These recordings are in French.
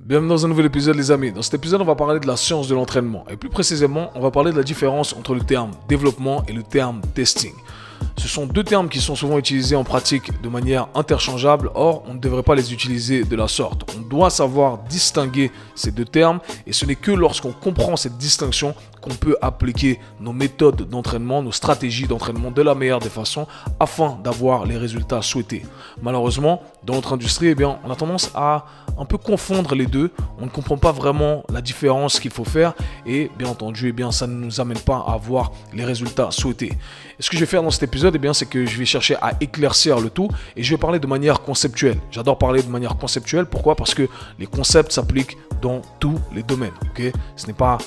Bienvenue dans un nouvel épisode les amis. Dans cet épisode on va parler de la science de l'entraînement et plus précisément on va parler de la différence entre le terme développement et le terme testing. Ce sont deux termes qui sont souvent utilisés en pratique de manière interchangeable, or on ne devrait pas les utiliser de la sorte. On doit savoir distinguer ces deux termes et ce n'est que lorsqu'on comprend cette distinction qu'on peut appliquer nos méthodes d'entraînement, nos stratégies d'entraînement de la meilleure des façons afin d'avoir les résultats souhaités. Malheureusement, dans notre industrie, on a tendance à un peu confondre les deux. On ne comprend pas vraiment la différence qu'il faut faire et bien entendu, ça ne nous amène pas à avoir les résultats souhaités. Et ce que je vais faire dans cet épisode, c'est que je vais chercher à éclaircir le tout et je vais parler de manière conceptuelle. J'adore parler de manière conceptuelle. Pourquoi? Parce que les concepts s'appliquent dans tous les domaines. Ce n'est pas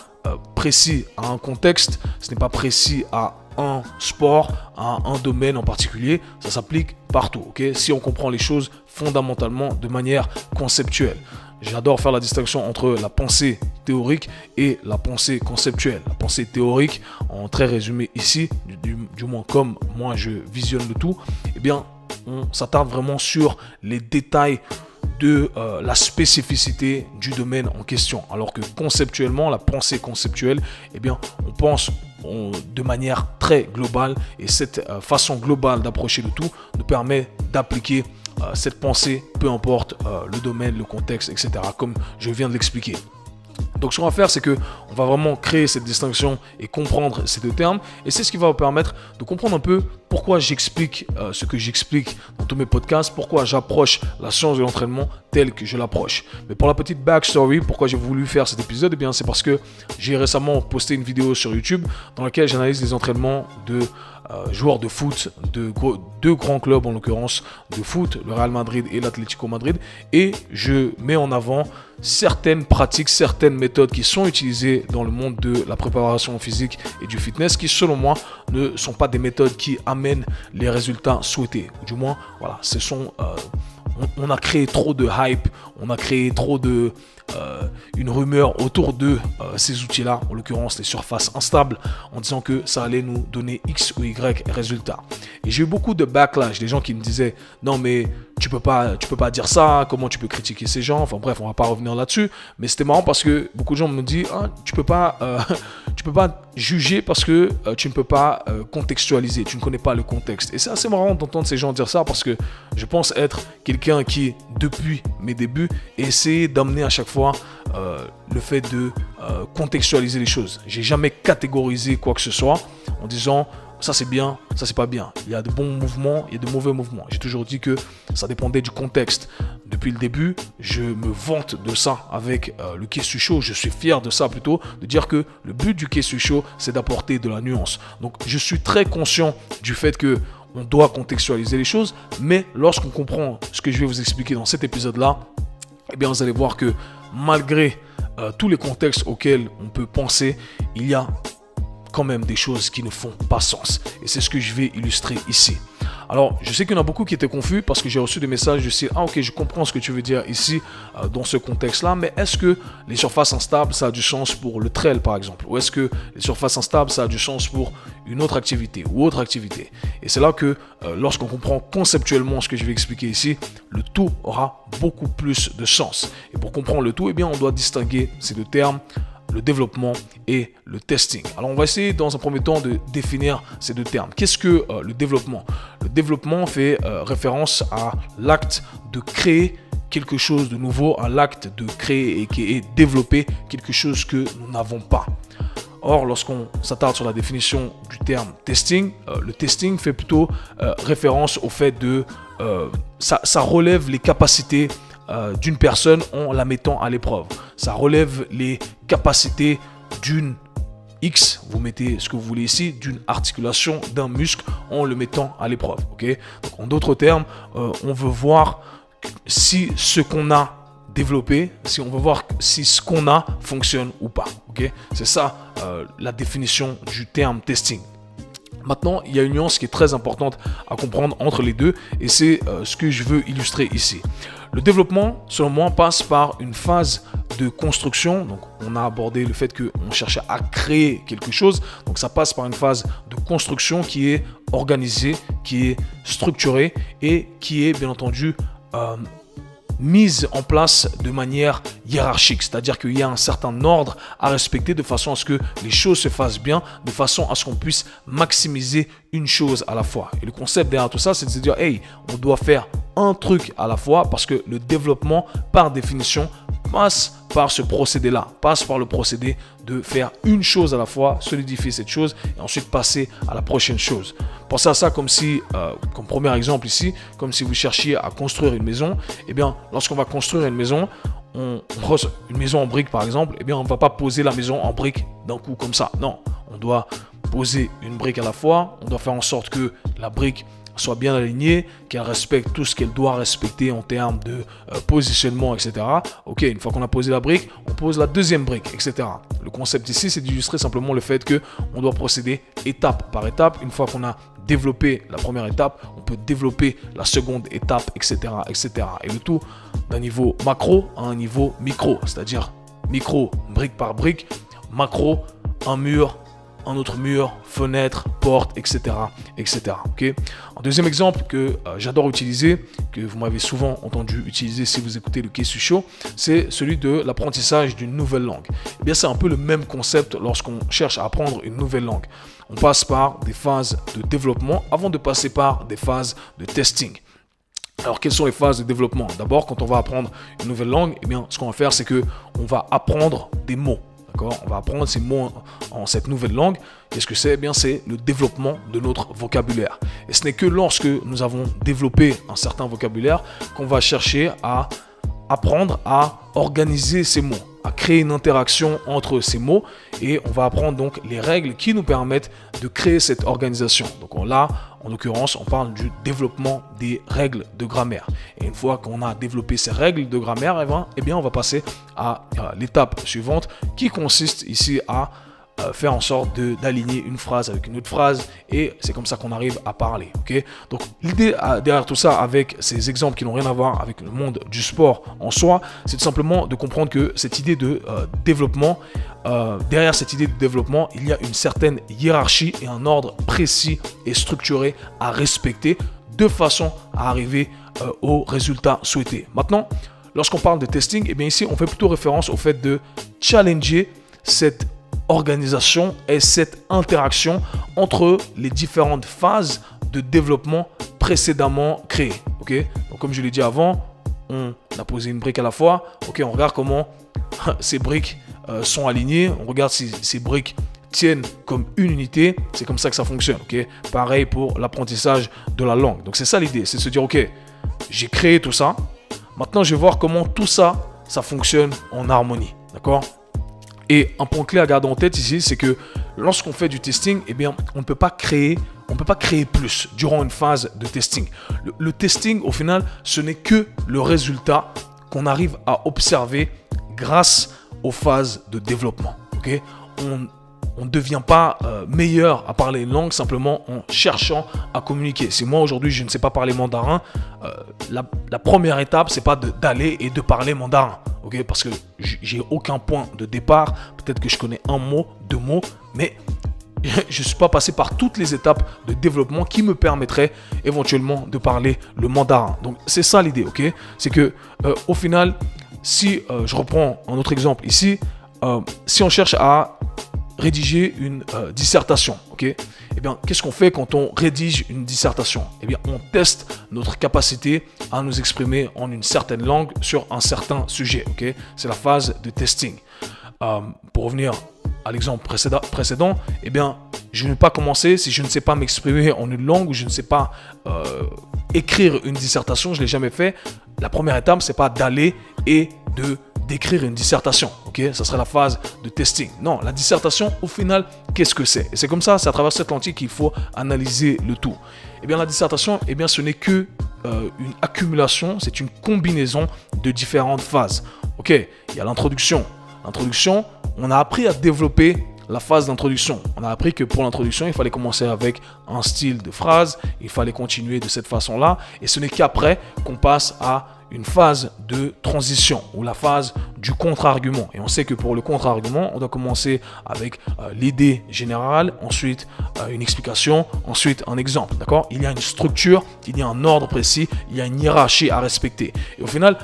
précis à un contexte, ce n'est pas précis à un sport, à un domaine en particulier, ça s'applique partout. Si on comprend les choses fondamentalement de manière conceptuelle. J'adore faire la distinction entre la pensée théorique et la pensée conceptuelle. La pensée théorique, en très résumé ici, du moins comme moi je visionne le tout, on s'attarde vraiment sur les détails de la spécificité du domaine en question. Alors que conceptuellement, la pensée conceptuelle, on pense de manière très globale et cette façon globale d'approcher le tout nous permet d'appliquer cette pensée, peu importe le domaine, le contexte, etc. comme je viens de l'expliquer. Donc ce qu'on va faire, c'est que on va vraiment créer cette distinction et comprendre ces deux termes. Et c'est ce qui va vous permettre de comprendre un peu pourquoi j'explique ce que j'explique dans tous mes podcasts, pourquoi j'approche la science de l'entraînement telle que je l'approche. Mais pour la petite backstory, pourquoi j'ai voulu faire cet épisode, c'est parce que j'ai récemment posté une vidéo sur YouTube dans laquelle j'analyse les entraînements de joueurs de foot, de deux grands clubs en l'occurrence de foot, le Real Madrid et l'Atlético Madrid, et je mets en avant certaines pratiques, certaines méthodes qui sont utilisées dans le monde de la préparation physique et du fitness qui selon moi ne sont pas des méthodes qui amènent les résultats souhaités. Du moins, voilà, ce sont on a créé trop de hype, on a créé trop de une rumeur autour de ces outils-là, en l'occurrence les surfaces instables, en disant que ça allait nous donner X ou Y résultats. Et j'ai eu beaucoup de backlash, des gens qui me disaient non mais tu peux pas dire ça, comment tu peux critiquer ces gens, enfin bref, on va pas revenir là-dessus, mais c'était marrant parce que beaucoup de gens me disent tu peux pas juger parce que tu ne peux pas contextualiser, tu ne connais pas le contexte. Et c'est assez marrant d'entendre ces gens dire ça parce que je pense être quelqu'un qui, depuis mes débuts, essaie d'amener à chaque fois le fait de contextualiser les choses. J'ai jamais catégorisé quoi que ce soit en disant ça c'est bien, ça c'est pas bien. Il y a de bons mouvements, il y a de mauvais mouvements. J'ai toujours dit que ça dépendait du contexte. Depuis le début, je me vante de ça avec le Kesu Show. Je suis fier de ça plutôt, de dire que le but du Kesu Show, c'est d'apporter de la nuance. Donc je suis très conscient du fait que on doit contextualiser les choses, mais lorsqu'on comprend ce que je vais vous expliquer dans cet épisode-là, vous allez voir que malgré tous les contextes auxquels on peut penser, il y a quand même des choses qui ne font pas sens. Et c'est ce que je vais illustrer ici. Alors, je sais qu'il y en a beaucoup qui étaient confus parce que j'ai reçu des messages du style « Ah ok, je comprends ce que tu veux dire ici dans ce contexte-là, mais est-ce que les surfaces instables, ça a du sens pour le trail par exemple? Ou est-ce que les surfaces instables, ça a du sens pour une autre activité ou autre activité ?» Et c'est là que lorsqu'on comprend conceptuellement ce que je vais expliquer ici, le tout aura beaucoup plus de sens. Et pour comprendre le tout, on doit distinguer ces deux termes, le développement et le testing. Alors on va essayer dans un premier temps de définir ces deux termes. Qu'est-ce que le développement? Le développement fait référence à l'acte de créer quelque chose de nouveau, à l'acte de créer et développer quelque chose que nous n'avons pas. Or, lorsqu'on s'attarde sur la définition du terme testing, le testing fait plutôt référence au fait de ça relève les capacités d'une personne en la mettant à l'épreuve. Ça relève les capacités d'une X, vous mettez ce que vous voulez ici, d'une articulation, d'un muscle en le mettant à l'épreuve. Donc, en d'autres termes, on veut voir si ce qu'on a développé, si on veut voir si ce qu'on a fonctionne ou pas. C'est ça la définition du terme testing. Maintenant, il y a une nuance qui est très importante à comprendre entre les deux et c'est ce que je veux illustrer ici. Le développement, selon moi, passe par une phase de construction. Donc, on a abordé le fait qu'on cherchait à créer quelque chose. Donc, ça passe par une phase de construction qui est organisée, qui est structurée et qui est, bien entendu, mise en place de manière hiérarchique, c'est-à-dire qu'il y a un certain ordre à respecter de façon à ce que les choses se fassent bien, de façon à ce qu'on puisse maximiser une chose à la fois. Et le concept derrière tout ça, c'est de se dire, hey, on doit faire un truc à la fois parce que le développement, par définition, passe par ce procédé-là, passe par le procédé de faire une chose à la fois, solidifier cette chose et ensuite passer à la prochaine chose. Pensez à ça comme si, comme premier exemple ici, comme si vous cherchiez à construire une maison. Eh bien, lorsqu'on va construire une maison, une maison en briques par exemple, eh bien, on ne va pas poser la maison en briques d'un coup comme ça. Non, on doit poser une brique à la fois, on doit faire en sorte que la brique soit bien alignée, qu'elle respecte tout ce qu'elle doit respecter en termes de positionnement, etc. Ok, une fois qu'on a posé la brique, on pose la deuxième brique, etc. Le concept ici, c'est d'illustrer simplement le fait qu'on doit procéder étape par étape. Une fois qu'on a développé la première étape, on peut développer la seconde étape, etc., etc. Et le tout d'un niveau macro à un niveau micro, c'est-à-dire micro, brique par brique, macro, un mur, un autre mur, fenêtre, porte, etc. etc. Okay. Un deuxième exemple que j'adore utiliser, que vous m'avez souvent entendu utiliser si vous écoutez le Kesu Show, c'est celui de l'apprentissage d'une nouvelle langue. Eh bien, c'est un peu le même concept lorsqu'on cherche à apprendre une nouvelle langue. On passe par des phases de développement avant de passer par des phases de testing. Alors, quelles sont les phases de développement? D'abord, quand on va apprendre une nouvelle langue, eh bien, ce qu'on va faire, c'est qu'on va apprendre des mots. On va apprendre ces mots en cette nouvelle langue. Qu'est-ce que c'est? Eh bien, c'est le développement de notre vocabulaire. Et ce n'est que lorsque nous avons développé un certain vocabulaire qu'on va chercher à apprendre à organiser ces mots, à créer une interaction entre ces mots, et on va apprendre donc les règles qui nous permettent de créer cette organisation. Donc là, en l'occurrence, on parle du développement des règles de grammaire. Et une fois qu'on a développé ces règles de grammaire, eh bien, on va passer à l'étape suivante qui consiste ici à faire en sorte d'aligner une phrase avec une autre phrase, et c'est comme ça qu'on arrive à parler. Okay? Donc l'idée derrière tout ça, avec ces exemples qui n'ont rien à voir avec le monde du sport en soi, c'est tout simplement de comprendre que cette idée de développement, derrière cette idée de développement, il y a une certaine hiérarchie et un ordre précis et structuré à respecter de façon à arriver au résultat souhaité. Maintenant, lorsqu'on parle de testing, eh bien ici on fait plutôt référence au fait de challenger cette organisation et cette interaction entre les différentes phases de développement précédemment créées. Okay? Donc, comme je l'ai dit avant, on a posé une brique à la fois. Okay, on regarde comment ces briques sont alignées. On regarde si ces briques tiennent comme une unité. C'est comme ça que ça fonctionne. Okay? Pareil pour l'apprentissage de la langue. Donc, c'est ça l'idée. C'est de se dire, ok, j'ai créé tout ça. Maintenant, je vais voir comment tout ça, ça fonctionne en harmonie. D'accord? Et un point clé à garder en tête ici, c'est que lorsqu'on fait du testing, eh bien, on ne peut pas créer plus durant une phase de testing. Le testing, au final, ce n'est que le résultat qu'on arrive à observer grâce aux phases de développement. Okay? On ne devient pas meilleur à parler une langue simplement en cherchant à communiquer. Si moi aujourd'hui je ne sais pas parler mandarin, la première étape c'est pas d'aller et de parler mandarin, okay? Parce que j'ai aucun point de départ. Peut-être que je connais un mot, deux mots, mais je ne suis pas passé par toutes les étapes de développement qui me permettraient éventuellement de parler le mandarin. Donc c'est ça l'idée, ok? C'est que au final, si je reprends un autre exemple ici, si on cherche à rédiger une dissertation, ok? Eh bien, qu'est-ce qu'on fait quand on rédige une dissertation? Eh bien, on teste notre capacité à nous exprimer en une certaine langue sur un certain sujet, ok? C'est la phase de testing. Pour revenir à l'exemple précédent, eh bien, je ne vais pas commencer si je ne sais pas m'exprimer en une langue ou je ne sais pas écrire une dissertation, je ne l'ai jamais fait. La première étape, c'est pas d'aller et d'écrire une dissertation, ok? Ça serait la phase de testing. Non, la dissertation, au final, qu'est-ce que c'est? Et c'est comme ça, c'est à travers cette lentille qu'il faut analyser le tout. Eh bien, la dissertation, eh bien, ce n'est que une accumulation, c'est une combinaison de différentes phases. Ok, il y a l'introduction. L'introduction, on a appris à développer la phase d'introduction. On a appris que pour l'introduction, il fallait commencer avec un style de phrase, il fallait continuer de cette façon-là, et ce n'est qu'après qu'on passe à une phase de transition ou la phase du contre-argument. Et on sait que pour le contre-argument, on doit commencer avec l'idée générale, ensuite une explication, ensuite un exemple. D'accord? Il y a une structure, il y a un ordre précis, il y a une hiérarchie à respecter. Et au final,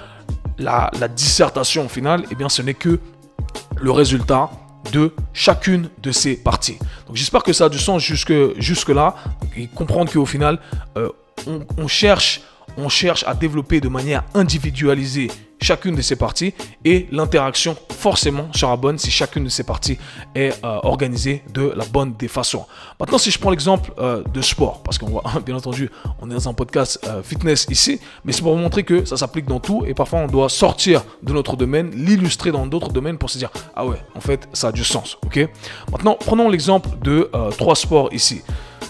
la dissertation au final, eh bien, ce n'est que le résultat de chacune de ces parties. Donc j'espère que ça a du sens jusque là et comprendre qu'au final, on cherche à développer de manière individualisée chacune de ces parties et l'interaction forcément sera bonne si chacune de ces parties est organisée de la bonne des façons. Maintenant, si je prends l'exemple de sport, parce qu'on voit, bien entendu, on est dans un podcast fitness ici, mais c'est pour vous montrer que ça s'applique dans tout et parfois on doit sortir de notre domaine, l'illustrer dans d'autres domaines pour se dire « Ah ouais, en fait, ça a du sens. » Ok. Maintenant, prenons l'exemple de 3 sports ici.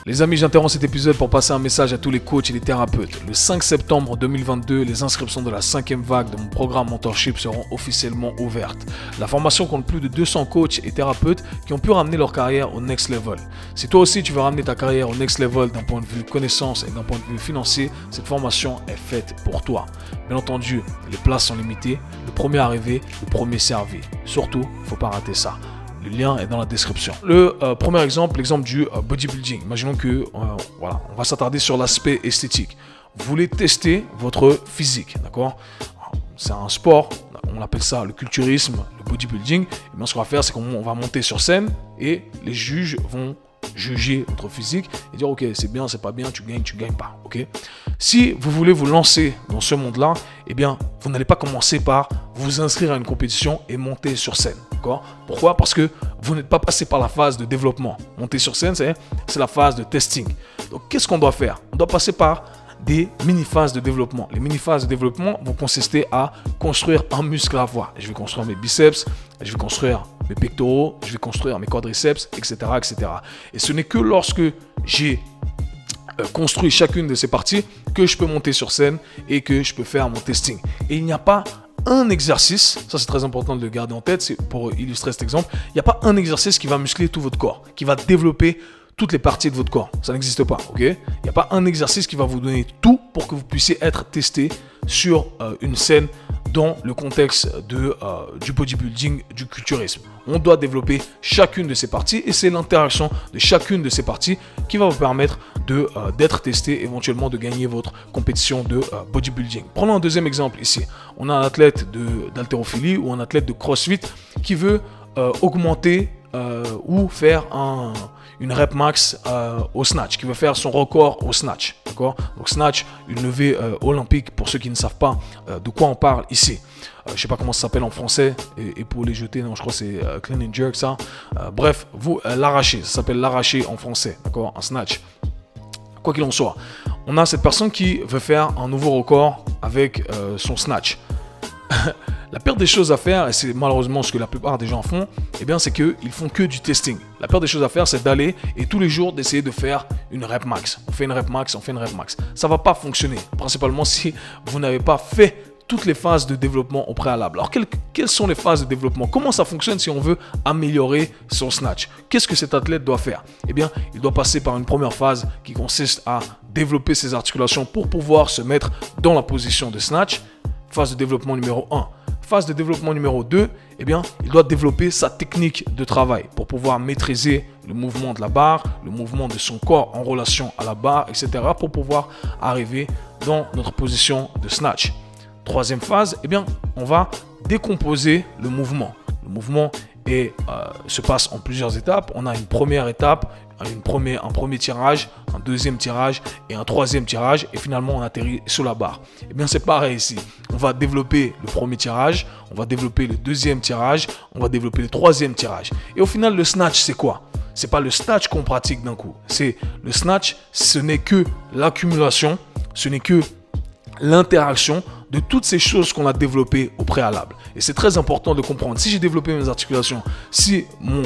Les amis, j'interromps cet épisode pour passer un message à tous les coachs et les thérapeutes. Le 5 septembre 2022, les inscriptions de la 5e vague de mon programme Mentorship seront officiellement ouvertes. La formation compte plus de 200 coachs et thérapeutes qui ont pu ramener leur carrière au next level. Si toi aussi tu veux ramener ta carrière au next level d'un point de vue connaissance et d'un point de vue financier, cette formation est faite pour toi. Bien entendu, les places sont limitées. Le premier arrivé, le premier servi. Surtout, il ne faut pas rater ça. Le lien est dans la description. Le premier exemple, l'exemple du bodybuilding. Imaginons que, voilà, on va s'attarder sur l'aspect esthétique. Vous voulez tester votre physique, d'accord? C'est un sport, on appelle ça le culturisme, le bodybuilding. Et bien, ce qu'on va faire, c'est qu'on va monter sur scène et les juges vont juger votre physique et dire ok, c'est bien, c'est pas bien, tu gagnes pas, ok? Si vous voulez vous lancer dans ce monde-là, eh bien, vous n'allez pas commencer par vous inscrire à une compétition et monter sur scène, d'accord? Pourquoi? Parce que vous n'êtes pas passé par la phase de développement. Monter sur scène, c'est la phase de testing. Donc, qu'est-ce qu'on doit faire? On doit passer par des mini-phases de développement. Les mini-phases de développement vont consister à construire un muscle à voix. Je vais construire mes biceps, je vais construire mes pectoraux, je vais construire mes quadriceps, etc., etc. Et ce n'est que lorsque j'ai construit chacune de ces parties que je peux monter sur scène et que je peux faire mon testing. Et il n'y a pas un exercice, ça c'est très important de le garder en tête, c'est pour illustrer cet exemple, il n'y a pas un exercice qui va muscler tout votre corps, qui va développer toutes les parties de votre corps. Ça n'existe pas, ok? Il n'y a pas un exercice qui va vous donner tout pour que vous puissiez être testé sur une scène dans le contexte du bodybuilding, du culturisme. On doit développer chacune de ces parties et c'est l'interaction de chacune de ces parties qui va vous permettre d'être testé, éventuellement de gagner votre compétition de bodybuilding. Prenons un deuxième exemple ici. On a un athlète d'haltérophilie ou un athlète de CrossFit qui veut augmenter ou faire une rep max au snatch, qui veut faire son record au snatch, d'accord? Donc snatch, une levée olympique pour ceux qui ne savent pas de quoi on parle ici. Je ne sais pas comment ça s'appelle en français et pour les jeter, non, je crois que c'est clean and jerk ça. Bref, vous l'arracher, ça s'appelle l'arracher en français, d'accord? Un snatch. Quoi qu'il en soit, on a cette personne qui veut faire un nouveau record avec son snatch. La pire des choses à faire, et c'est malheureusement ce que la plupart des gens font, eh bien c'est qu'ils font que du testing. La pire des choses à faire, c'est d'aller et tous les jours d'essayer de faire une rep max. On fait une rep max, on fait une rep max. Ça ne va pas fonctionner, principalement si vous n'avez pas fait toutes les phases de développement au préalable. Alors quelles sont les phases de développement? Comment ça fonctionne si on veut améliorer son snatch? Qu'est-ce que cet athlète doit faire? Eh bien, il doit passer par une première phase qui consiste à développer ses articulations pour pouvoir se mettre dans la position de snatch. Phase de développement numéro 1. Phase de développement numéro 2, eh bien, il doit développer sa technique de travail pour pouvoir maîtriser le mouvement de la barre, le mouvement de son corps en relation à la barre, etc. pour pouvoir arriver dans notre position de snatch. Troisième phase, eh bien, on va décomposer le mouvement. Le mouvement se passe en plusieurs étapes. On a une première étape, un premier tirage, un deuxième tirage et un troisième tirage et finalement on atterrit sur la barre. Et bien c'est pareil ici, on va développer le premier tirage, on va développer le deuxième tirage, on va développer le troisième tirage. Et au final le snatch c'est quoi? C'est pas le snatch qu'on pratique d'un coup, c'est le snatch, ce n'est que l'accumulation, ce n'est que l'interaction de toutes ces choses qu'on a développées au préalable. Et c'est très important de comprendre, si j'ai développé mes articulations, si mon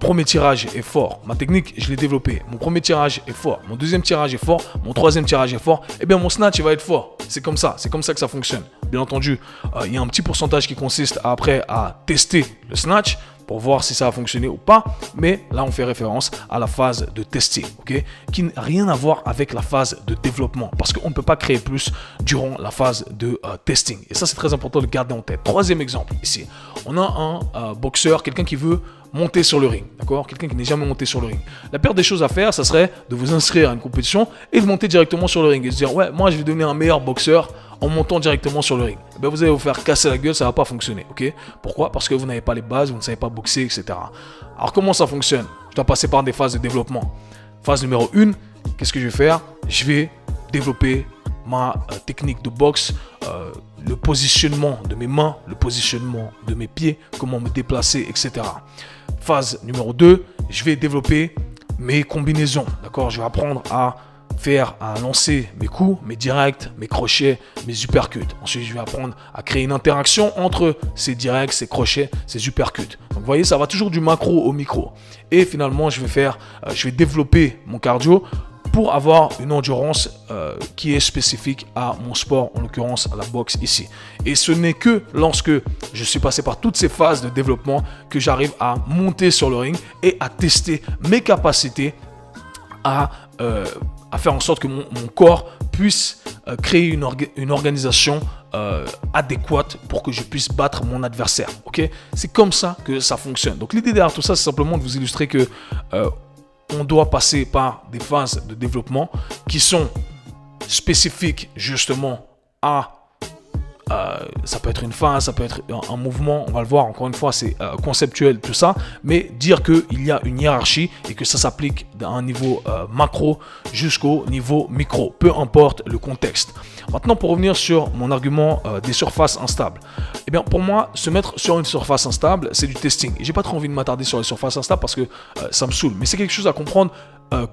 premier tirage est fort, ma technique je l'ai développée, mon premier tirage est fort, mon deuxième tirage est fort, mon troisième tirage est fort, et bien mon snatch il va être fort. C'est comme ça que ça fonctionne. Bien entendu, il y a un petit pourcentage qui consiste après à tester le snatch pour voir si ça va fonctionner ou pas, mais là on fait référence à la phase de testing, ok, qui n'a rien à voir avec la phase de développement, parce qu'on ne peut pas créer plus durant la phase de testing, et ça c'est très important de garder en tête. Troisième exemple ici, on a un boxeur, quelqu'un qui veut monter sur le ring, d'accord, quelqu'un qui n'est jamais monté sur le ring. La pire des choses à faire, ça serait de vous inscrire à une compétition et de monter directement sur le ring et se dire ouais, moi je vais devenir un meilleur boxeur en montant directement sur le ring. Eh bien, vous allez vous faire casser la gueule, ça ne va pas fonctionner. Ok? Pourquoi? Parce que vous n'avez pas les bases, vous ne savez pas boxer, etc. Alors comment ça fonctionne? Je dois passer par des phases de développement. Phase numéro 1, qu'est-ce que je vais faire? Je vais développer ma technique de boxe, le positionnement de mes mains, le positionnement de mes pieds, comment me déplacer, etc. Phase numéro 2, je vais développer mes combinaisons. D'accord? Je vais apprendre à lancer mes coups, mes directs, mes crochets, mes uppercuts. Ensuite, je vais apprendre à créer une interaction entre ces directs, ces crochets, ces uppercuts. Donc, vous voyez, ça va toujours du macro au micro. Et finalement, je vais développer mon cardio pour avoir une endurance qui est spécifique à mon sport, en l'occurrence à la boxe ici. Et ce n'est que lorsque je suis passé par toutes ces phases de développement que j'arrive à monter sur le ring et à tester mes capacités à faire en sorte que mon corps puisse créer une organisation adéquate pour que je puisse battre mon adversaire. Okay? C'est comme ça que ça fonctionne. Donc l'idée derrière tout ça, c'est simplement de vous illustrer que on doit passer par des phases de développement qui sont spécifiques justement à ça peut être une phase, ça peut être un mouvement, on va le voir, encore une fois, c'est conceptuel tout ça, mais dire qu'il y a une hiérarchie et que ça s'applique d'un niveau macro jusqu'au niveau micro, peu importe le contexte. Maintenant, pour revenir sur mon argument des surfaces instables, eh bien, pour moi, se mettre sur une surface instable, c'est du testing. Et j'ai pas trop envie de m'attarder sur les surfaces instables parce que ça me saoule, mais c'est quelque chose à comprendre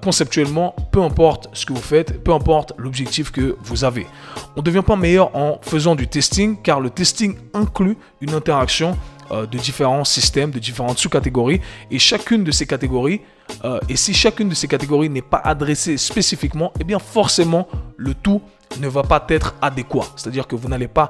conceptuellement, peu importe ce que vous faites, peu importe l'objectif que vous avez. On ne devient pas meilleur en faisant du testing, car le testing inclut une interaction de différents systèmes, de différentes sous-catégories, et chacune de ces catégories, et si chacune de ces catégories n'est pas adressée spécifiquement, eh bien forcément le tout ne va pas être adéquat. C'est-à-dire que vous n'allez pas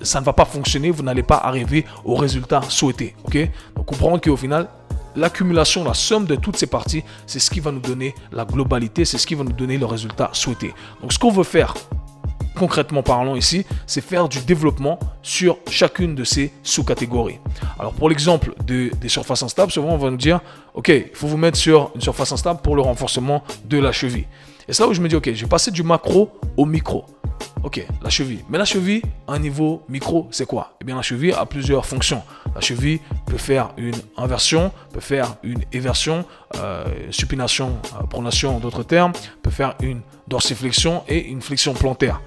ça ne va pas fonctionner, vous n'allez pas arriver au résultat souhaité. Okay? Donc comprendre qu'au final, l'accumulation, la somme de toutes ces parties, c'est ce qui va nous donner la globalité, c'est ce qui va nous donner le résultat souhaité. Donc ce qu'on veut faire, concrètement parlant ici, c'est faire du développement sur chacune de ces sous-catégories. Alors pour l'exemple des surfaces instables, souvent on va nous dire, ok, il faut vous mettre sur une surface instable pour le renforcement de la cheville. Et c'est là où je me dis, ok, je vais passer du macro au micro. Ok, la cheville. Mais la cheville, à un niveau micro, c'est quoi? Eh bien, la cheville a plusieurs fonctions. La cheville peut faire une inversion, peut faire une éversion, supination, pronation en d'autres termes, peut faire une dorsiflexion et une flexion plantaire.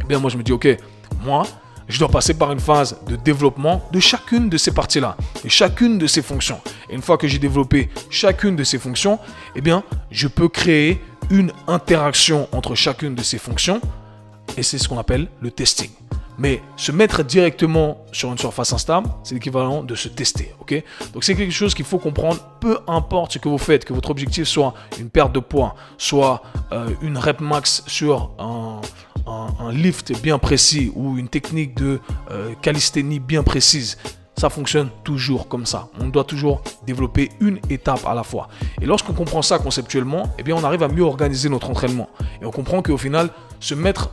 Eh bien, moi, je me dis, ok, moi, je dois passer par une phase de développement de chacune de ces parties-là, et chacune de ces fonctions. Et une fois que j'ai développé chacune de ces fonctions, eh bien, je peux créer une interaction entre chacune de ces fonctions, et c'est ce qu'on appelle le testing. Mais se mettre directement sur une surface instable, c'est l'équivalent de se tester. Okay? Donc c'est quelque chose qu'il faut comprendre, peu importe ce que vous faites, que votre objectif soit une perte de poids, soit une rep max sur un lift bien précis ou une technique de calisthénie bien précise. Ça fonctionne toujours comme ça. On doit toujours développer une étape à la fois. Et lorsqu'on comprend ça conceptuellement, eh bien on arrive à mieux organiser notre entraînement. Et on comprend qu'au final, se mettre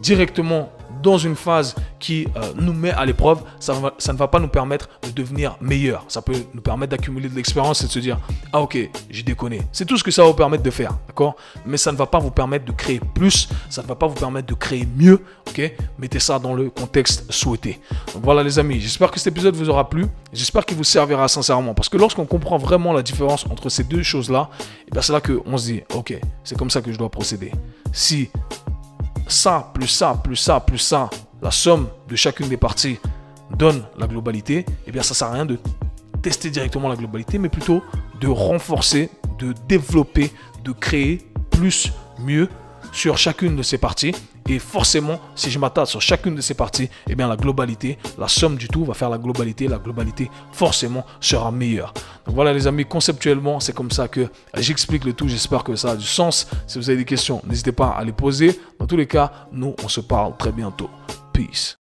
directement dans une phase qui nous met à l'épreuve, ça ne va pas nous permettre de devenir meilleur. Ça peut nous permettre d'accumuler de l'expérience et de se dire « Ah ok, j'ai déconné ». C'est tout ce que ça va vous permettre de faire, d'accord? Mais ça ne va pas vous permettre de créer plus, ça ne va pas vous permettre de créer mieux, ok? Mettez ça dans le contexte souhaité. Donc voilà les amis, j'espère que cet épisode vous aura plu. J'espère qu'il vous servira sincèrement. Parce que lorsqu'on comprend vraiment la différence entre ces deux choses-là, c'est là qu'on se dit « Ok, c'est comme ça que je dois procéder ». Si ça, plus ça, plus ça, plus ça, la somme de chacune des parties donne la globalité, eh bien ça ne sert à rien de tester directement la globalité, mais plutôt de renforcer, de développer, de créer plus, mieux sur chacune de ces parties. Et forcément, si je m'attarde sur chacune de ces parties, eh bien la globalité, la somme du tout va faire la globalité forcément sera meilleure. Donc voilà les amis, conceptuellement, c'est comme ça que j'explique le tout. J'espère que ça a du sens. Si vous avez des questions, n'hésitez pas à les poser. Dans tous les cas, nous, on se parle très bientôt. Peace.